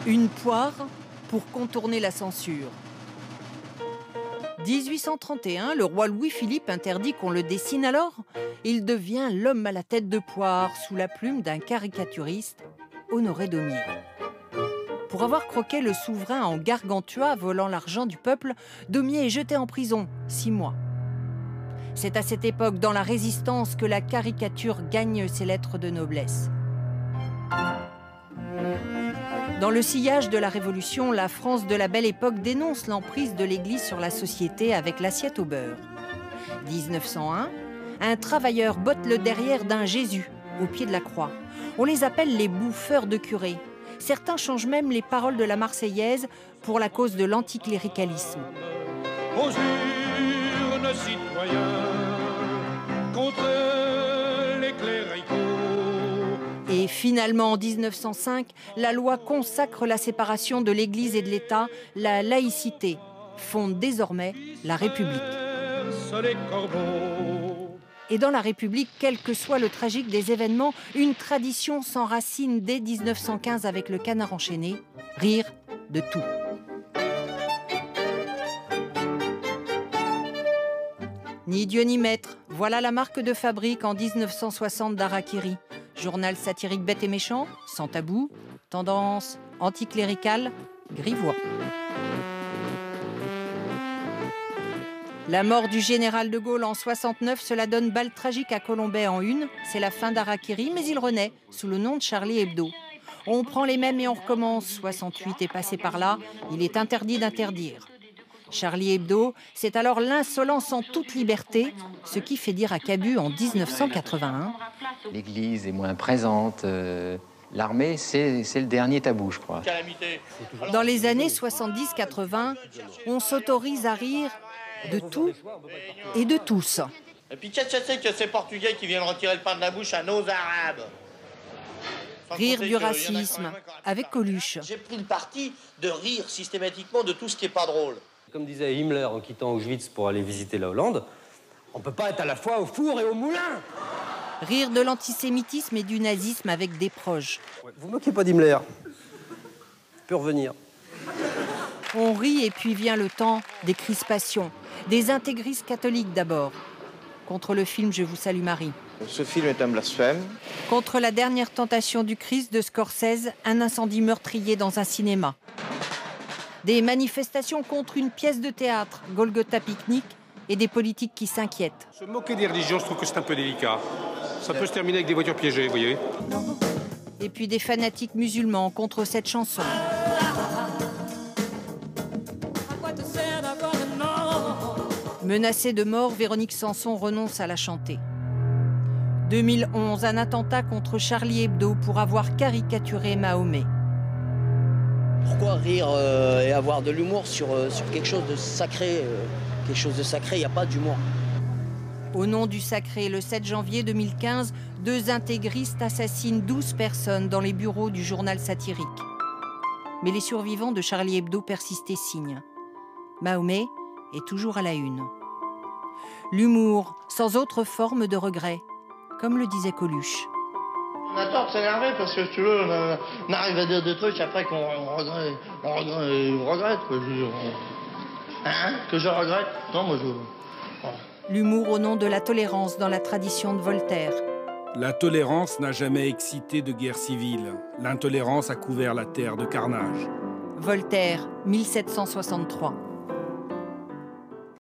Une poire pour contourner la censure. 1831, le roi Louis-Philippe interdit qu'on le dessine alors. Il devient l'homme à la tête de poire sous la plume d'un caricaturiste, Honoré Daumier. Pour avoir croqué le souverain en Gargantua, volant l'argent du peuple, Daumier est jeté en prison, 6 mois. C'est à cette époque, dans la Résistance, que la caricature gagne ses lettres de noblesse. Dans le sillage de la Révolution, la France de la Belle Époque dénonce l'emprise de l'Église sur la société avec l'assiette au beurre. 1901, un travailleur botte le derrière d'un Jésus au pied de la croix. On les appelle les bouffeurs de curés. Certains changent même les paroles de la Marseillaise pour la cause de l'anticléricalisme. Aux urnes, citoyens, contre les cléricaux. Et finalement, en 1905, la loi consacre la séparation de l'Église et de l'État, la laïcité, fonde désormais la République. Et dans la République, quel que soit le tragique des événements, une tradition s'enracine dès 1915 avec le Canard enchaîné, rire de tout. Ni Dieu ni maître, voilà la marque de fabrique en 1960 d'Harakiri. Journal satirique bête et méchant, sans tabou, tendance anticléricale, grivois. La mort du général de Gaulle en 69, cela donne balle tragique à Colombey en une. C'est la fin d'Harakiri, mais il renaît sous le nom de Charlie Hebdo. On prend les mêmes et on recommence. 68 est passé par là, il est interdit d'interdire. Charlie Hebdo, c'est alors l'insolence en toute liberté, ce qui fait dire à Cabu en 1981. L'Église est moins présente, l'armée c'est le dernier tabou, je crois. Dans les années 70-80, on s'autorise à rire de tout et de tous. Et puis qu'est-ce que c'est que ces Portugais qui viennent retirer le pain de la bouche à nos Arabes? Rire du racisme, avec Coluche. J'ai pris le parti de rire systématiquement de tout ce qui n'est pas drôle. Comme disait Himmler en quittant Auschwitz pour aller visiter la Hollande, on ne peut pas être à la fois au four et au moulin. Rire de l'antisémitisme et du nazisme avec des proches. Vous moquez pas d'Himmler. Il peut revenir. On rit et puis vient le temps des crispations. Des intégristes catholiques d'abord. Contre le film Je vous salue Marie. Ce film est un blasphème. Contre La dernière tentation du Christ de Scorsese, un incendie meurtrier dans un cinéma. Des manifestations contre une pièce de théâtre, Golgotha Picnic, et des politiques qui s'inquiètent. Se moquer des religions, je trouve que c'est un peu délicat. Ça peut se terminer avec des voitures piégées, vous voyez. Et puis des fanatiques musulmans contre cette chanson. Menacée de mort, Véronique Sanson renonce à la chanter. 2011, un attentat contre Charlie Hebdo pour avoir caricaturé Mahomet. Pourquoi rire et avoir de l'humour sur quelque chose de sacré? Quelque chose de sacré, il n'y a pas d'humour. Au nom du sacré, le 7 janvier 2015, 2 intégristes assassinent 12 personnes dans les bureaux du journal satirique. Mais les survivants de Charlie Hebdo persistent et signent. Mahomet est toujours à la une. L'humour, sans autre forme de regret, comme le disait Coluche. On a tort de s'énerver parce que, tu veux, on arrive à dire des trucs après qu'on regrette. On regrette, quoi. Hein? Que je regrette? Non, moi je... Voilà. L'humour au nom de la tolérance dans la tradition de Voltaire. La tolérance n'a jamais excité de guerre civile. L'intolérance a couvert la terre de carnage. Voltaire, 1763.